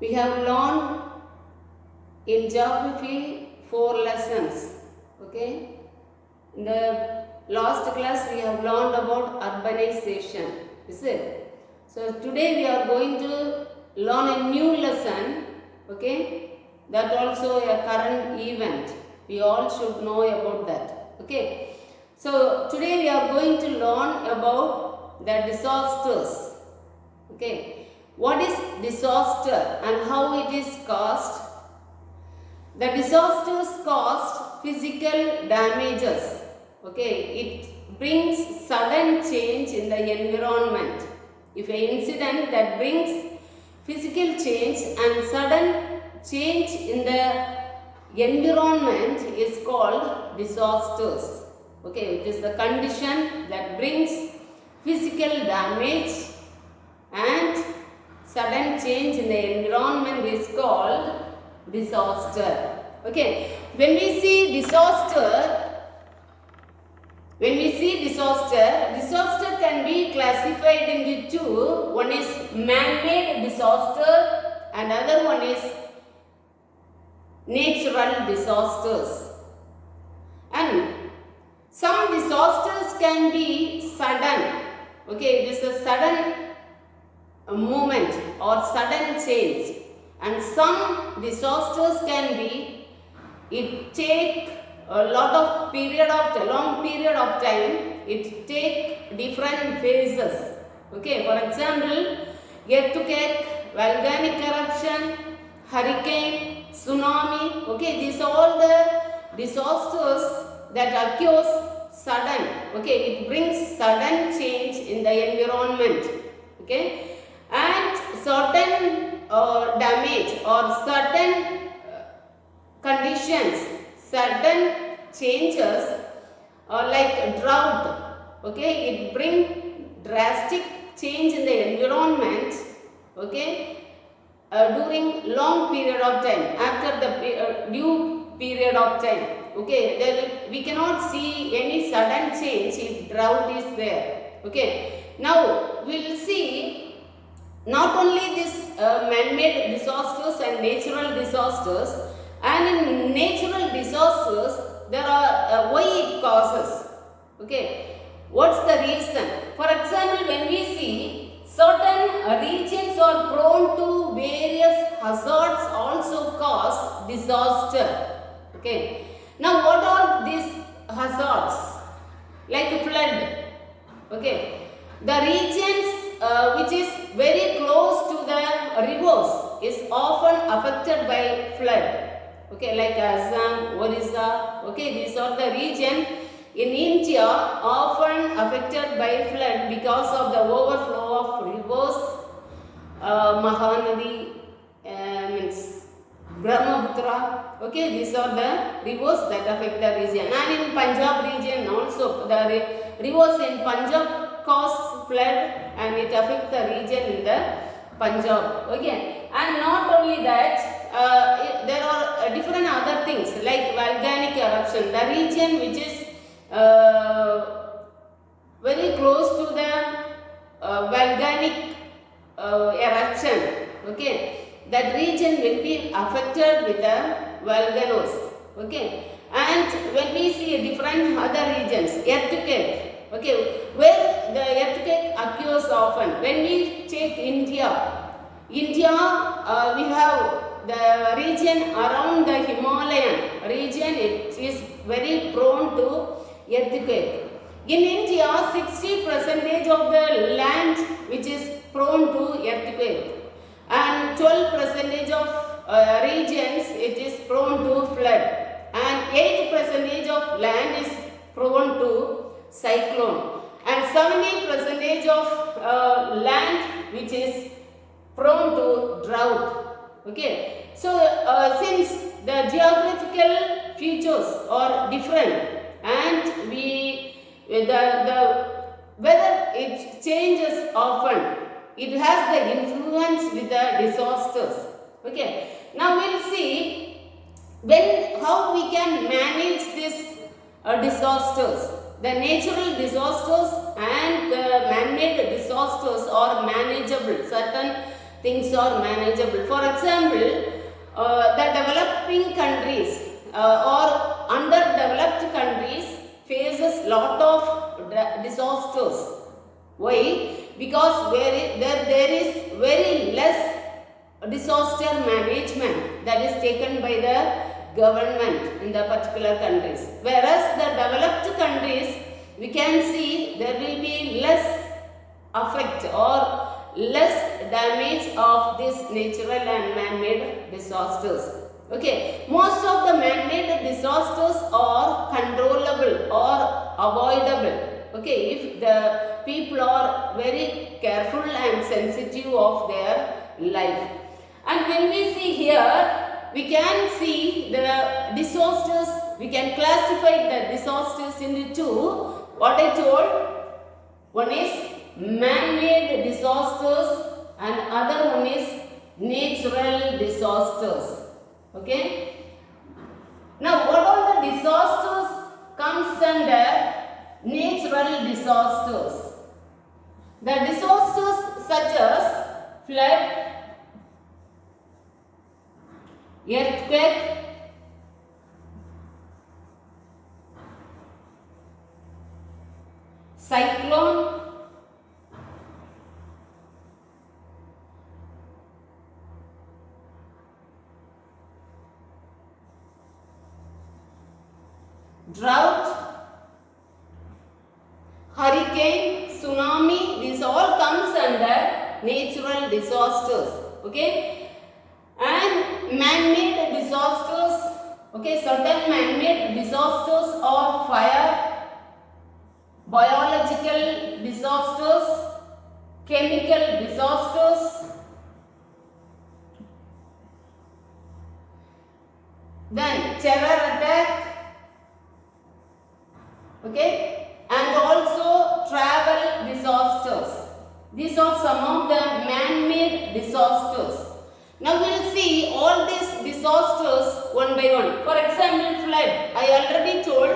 We have learned in geography 4 lessons. Okay. In the last class we have learned about urbanization. Is it? So today we are going to learn a new lesson. Okay. That also a current event. We all should know about that. Okay. So today we are going to learn about the disasters. Okay. What is disaster and how it is caused? The disasters cause physical damages. Okay, it brings sudden change in the environment. If an incident that brings physical change and sudden change in the environment is called disasters. Okay, it is the condition that brings physical damage and sudden change in the environment is called disaster. Okay, when we see disaster can be classified into two. One is man-made disaster and other one is natural disasters. And some disasters can be sudden. Okay, it is a sudden movement or sudden change, and some disasters can be it take a long period of time. It take different phases. Okay, for example, earthquake, volcanic eruption, hurricane, tsunami. Okay, these are all the disasters that occurs sudden. Okay, it brings sudden change in the environment. Okay, and certain damage or certain conditions, certain changes like drought. Okay, it brings drastic change in the environment. Okay, during long period of time, after the due period of time. Okay, we cannot see any sudden change if drought is there. Okay, now we will see not only this man-made disasters and natural disasters, and in natural disasters there are why it causes. Okay, what's the reason? For example, when we see certain regions are prone to various hazards also cause disaster. Okay, now what are these hazards? Like flood. Okay, the regions which is very close to the rivers is often affected by flood. Okay, like Assam, Orissa. Okay, these are the region in India often affected by flood because of the overflow of rivers. Mahanadi means Brahmaputra. Okay, these are the rivers that affect the region. And in Punjab region also, the rivers in Punjab cause flood and it affects the region in the Punjab. Okay, and not only that, there are different other things like volcanic eruption. The region which is very close to the volcanic eruption. Okay, that region will be affected with the volcanoes. Okay, and when we see different other regions, earthquake. Okay, where the earthquake occurs often. When we take India, we have the region around the Himalayan region. It is very prone to earthquake. In India, 60% of the land which is prone to earthquake, and 12% of regions it is prone to flood, and 8% of land is prone to cyclone, and 70% of land which is prone to drought. Okay, so since the geographical features are different and the weather it changes often, it has the influence with the disasters. Okay, now we'll see how we can manage this disasters. The natural disasters and the man-made disasters are manageable. Certain things are manageable. For example, the developing countries or underdeveloped countries faces lot of disasters. Why? Because there is very less disaster management that is taken by the government in the particular countries. Whereas the developed countries, we can see there will be less effect or less damage of these natural and man-made disasters. Okay, most of the man-made disasters are controllable or avoidable. Okay, if the people are very careful and sensitive of their life. And when we see here, we can see the disasters, we can classify the disasters into two. What I told, one is man-made disasters and other one is natural disasters. Okay. Now, what all the disasters comes under natural disasters? The disasters such as flood, earthquake, cyclone, drought, hurricane, tsunami, these all comes under natural disasters. Okay, and man-made disasters. Okay, certain man-made disasters are fire, biological disasters, chemical disasters, then terror attack. Okay, and also travel disasters. These are some of the man-made disasters. Now we will see all these disasters one by one. For example, flood. I already told.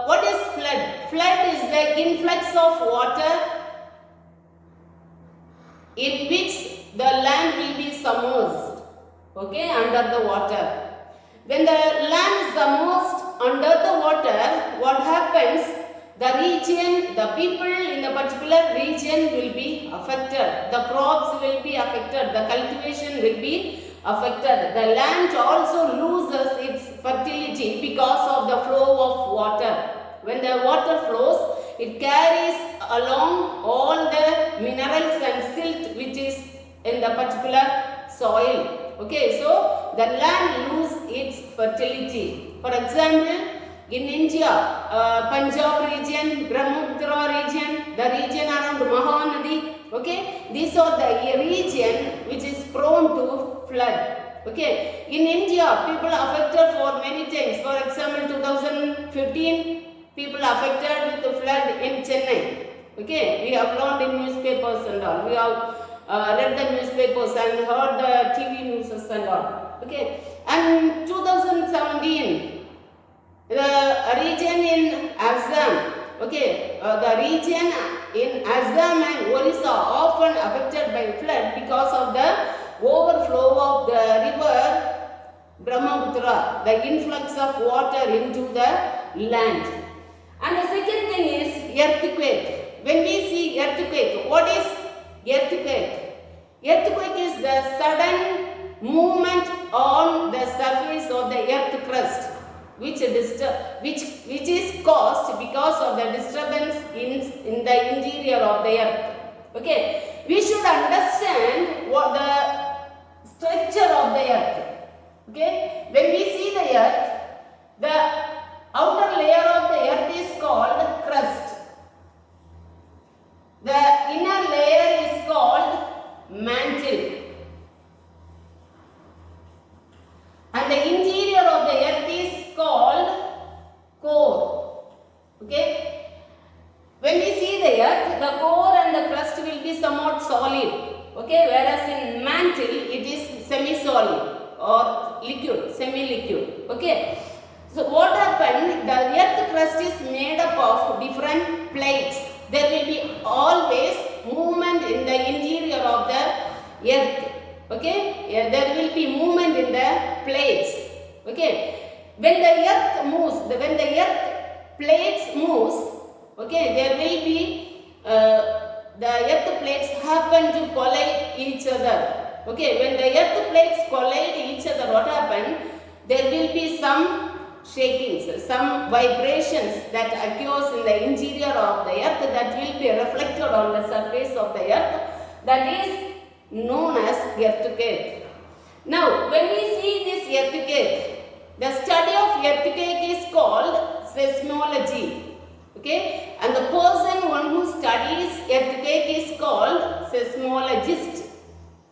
What is flood? Flood is the influx of water in which the land will be submerged. Okay, under the water. When the land is submerged under the water, what happens? The region, the people in the particular region will be affected. The crops will be affected. The cultivation will be affected. The land also loses its fertility because of the flow of water. When the water flows, it carries along all the minerals and silt which is in the particular soil. Okay, so the land loses its fertility. For example, in India, Punjab region, Brahmaputra region, the region around Mahanadi, okay, these are the region which is prone to flood. Okay, in India, people affected for many things. For example, 2015, people affected with the flood in Chennai. Okay, we have learned in newspapers and all. We have read the newspapers and heard the TV news and all. Okay, and 2017, the region in Assam, okay, the region in Assam and Orissa often affected by flood because of the overflow of the river Brahmaputra, the influx of water into the land. And the second thing is earthquake. When we see earthquake, what is earthquake? Earthquake is the sudden movement on the surface of the earth crust, which is caused because of the disturbance in the interior of the earth. Okay, we should understand what the structure of the earth. Okay, when we see the earth, the outer layer of the earth is called crust. The inner layer is called mantle. And the interior of the earth is called core. Okay. When we see the earth, the core and the crust will be somewhat solid. Okay. Whereas in mantle, it is semi-solid or liquid, semi-liquid. Okay. So what happened? The earth crust is made up of different plates. There will be always movement in the interior of the earth. Okay, yeah, there will be movement in the plates. Okay, when the earth moves, when the earth plates moves, okay, there will be the earth plates happen to collide each other. Okay, when the earth plates collide each other, what happen? There will be some shakings, some vibrations that occurs in the interior of the earth that will be reflected on the surface of the earth. That is known as earthquake. Now, when we see this earthquake, the study of earthquake is called seismology. Okay, and the one who studies earthquake is called seismologist.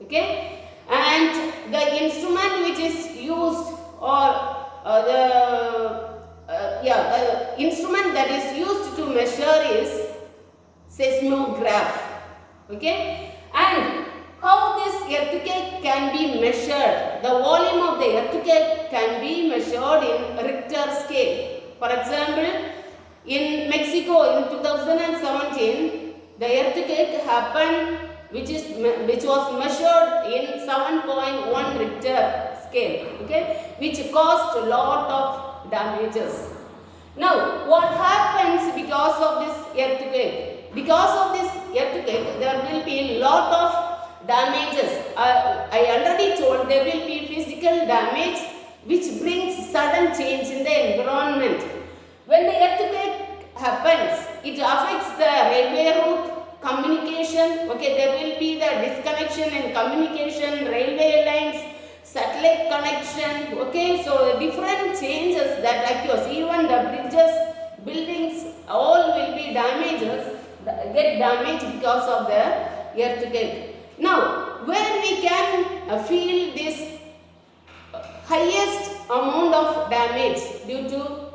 Okay, and the instrument which is used, or the instrument that is used to measure is seismograph. Okay, and how this earthquake can be measured? The volume of the earthquake can be measured in Richter scale. For example, in Mexico in 2017, the earthquake happened, which was measured in 7.1 Richter scale, okay, which caused a lot of damages. Now, what happens because of this earthquake? Because of this earthquake, there will be a lot of damages. I already told there will be physical damage which brings sudden change in the environment. When the earthquake happens, it affects the railway route, communication. Okay, there will be the disconnection in communication, railway lines, satellite connection. Okay, so different changes that occurs. Even the bridges, buildings, all will be get damaged because of the earthquake. Now, where we can feel this highest amount of damage due to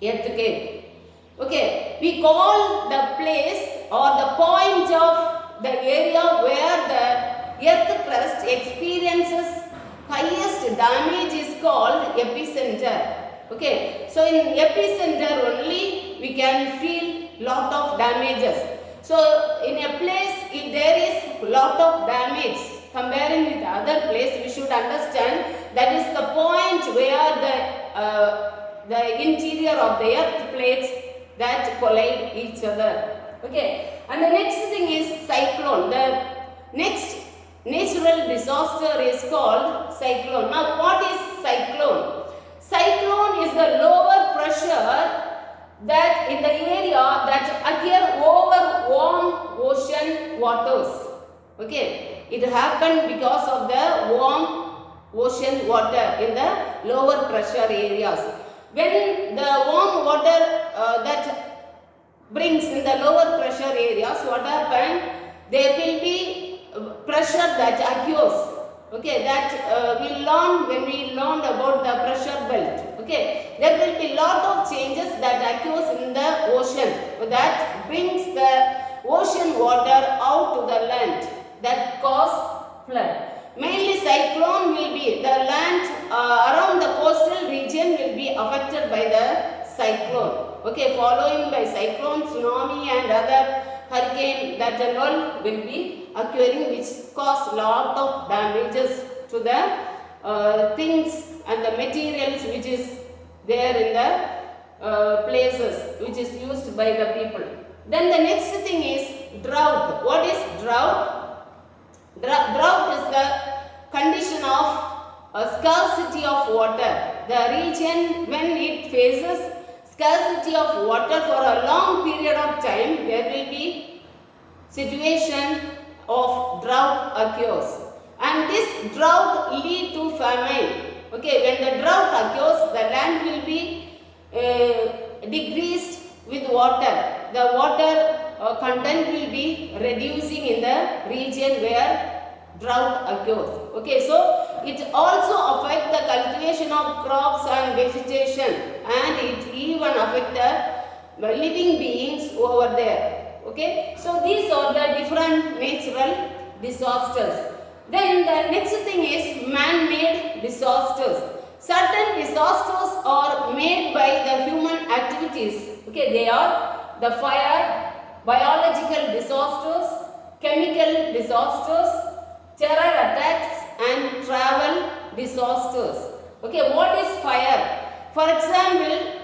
earthquake? Okay, we call the place or the point of the area where the earth crust experiences highest damage is called epicenter. Okay, so in epicenter only we can feel lot of damages. So in a place, if there is lot of damage comparing with other place, we should understand that is the point where the interior of the earth plates that collide each other. Okay, and the next thing is cyclone. The next natural disaster is called cyclone. Now, what is cyclone? Cyclone is the lower pressure that in the area that occur over warm ocean waters. Okay, it happened because of the warm ocean water in the lower pressure areas. When the warm water that brings in the lower pressure areas, what happened? There will be pressure that occurs. Okay, that we learned when we learned about the pressure belt. Okay, there will be lot of changes that occurs in the ocean that brings the ocean water out to the land that cause flood. Mainly cyclone will be the land around the coastal region will be affected by the cyclone. Okay, following by cyclone, tsunami and other hurricane that and all will be occurring, which cause lot of damages to the things and the materials which is there in the places which is used by the people. Then the next thing is drought. What is drought? Drought is the condition of scarcity of water. The region when it faces scarcity of water for a long period of time, there will be situation of drought occurs, and this drought lead to famine. Okay, when the drought occurs, the land will be decreased with water. The water content will be reducing in the region where drought occurs. Okay, so it also affects the cultivation of crops and vegetation, and it even affects the living beings over there. Okay, so these are the different natural disasters. Then the next thing is man-made disasters. Certain disasters are made by the human activities. Okay, they are the fire, biological disasters, chemical disasters, terror attacks and travel disasters. Okay, what is fire? For example,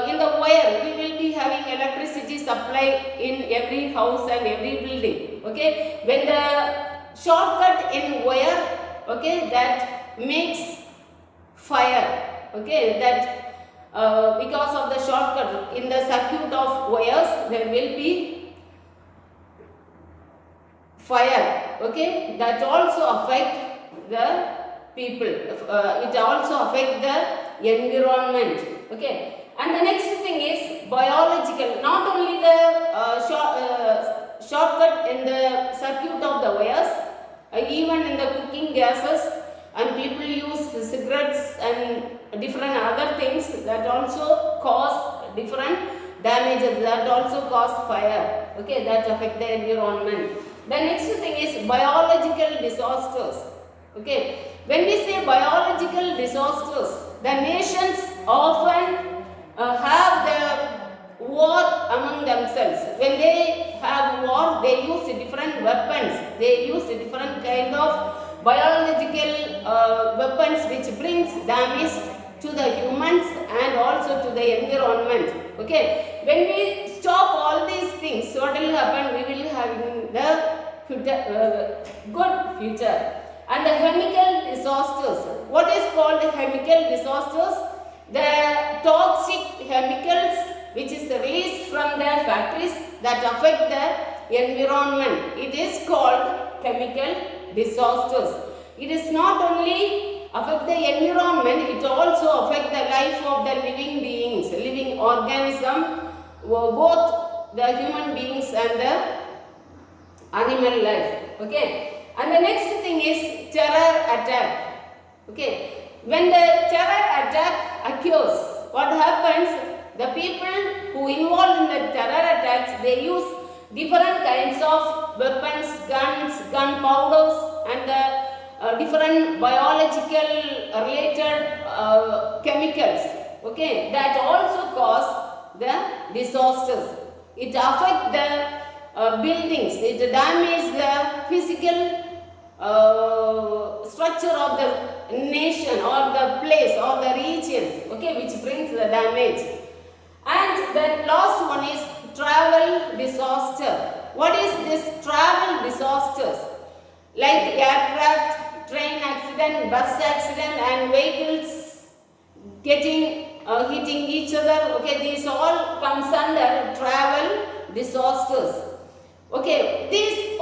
in the wire, we will be having electricity supply in every house and every building. Okay, when the shortcut in wire, okay, that makes fire. Okay, that because of the shortcut in the circuit of wires, there will be fire. Okay, that also affect the people. It also affect the environment. Okay. And the next thing is biological. Not only the shortcut in the circuit of the wires, even in the cooking gases, and people use cigarettes and different other things that also cause different damages, that also cause fire. Okay, that affect the environment. The next thing is biological disasters. Okay, when we say biological disasters, the nations often have the war among themselves. When they have war, they use different weapons. They use different kind of biological weapons which brings damage to the humans and also to the environment. Okay, when we stop all these things, what will happen? We will have the good future. And the chemical disasters. What is called chemical disasters? The toxic chemicals which is released from the factories that affect the environment. It is called chemical disasters. It is not only affect the environment, it also affect the life of the living beings, living organism, both the human beings and the animal life. Okay. And the next thing is terror attack. Okay. When the terror attack occurs, what happens? The people who involved in the terror attacks, they use different kinds of weapons, guns, gunpowders, and the different biological related chemicals. Okay, that also cause the disasters. It affects the buildings. It damages the physical structure of the nation or the place or the region, okay, which brings the damage. And the last one is travel disaster. What is this travel disasters? Like aircraft, train accident, bus accident, and vehicles getting hitting each other. Okay, these all comes under travel disasters. Okay, these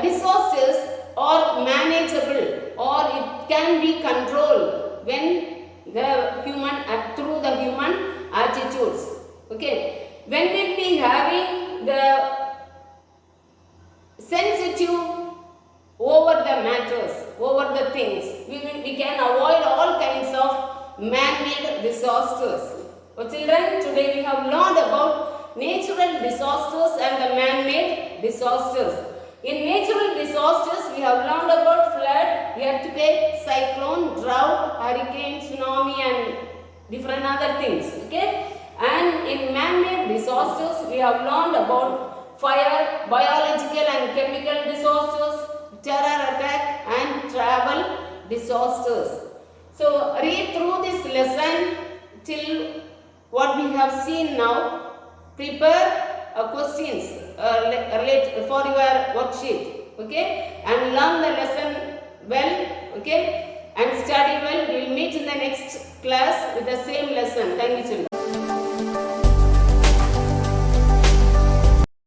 disasters are manageable or it can be controlled when the human through the human attitudes. Okay, when we be having the sensitive over the matters, over the things, we can avoid all kinds of man-made disasters. So children, today we have learned about natural disasters and the man-made disasters. In natural disasters, we have learned about flood, earthquake, cyclone, drought, hurricane, tsunami, and different other things. Okay? And in man-made disasters, we have learned about fire, biological and chemical disasters, terror attack, and travel disasters. So, read through this lesson till what we have seen now. Prepare questions for your worksheet, okay, and learn the lesson well, okay, and study well. We will meet in the next class.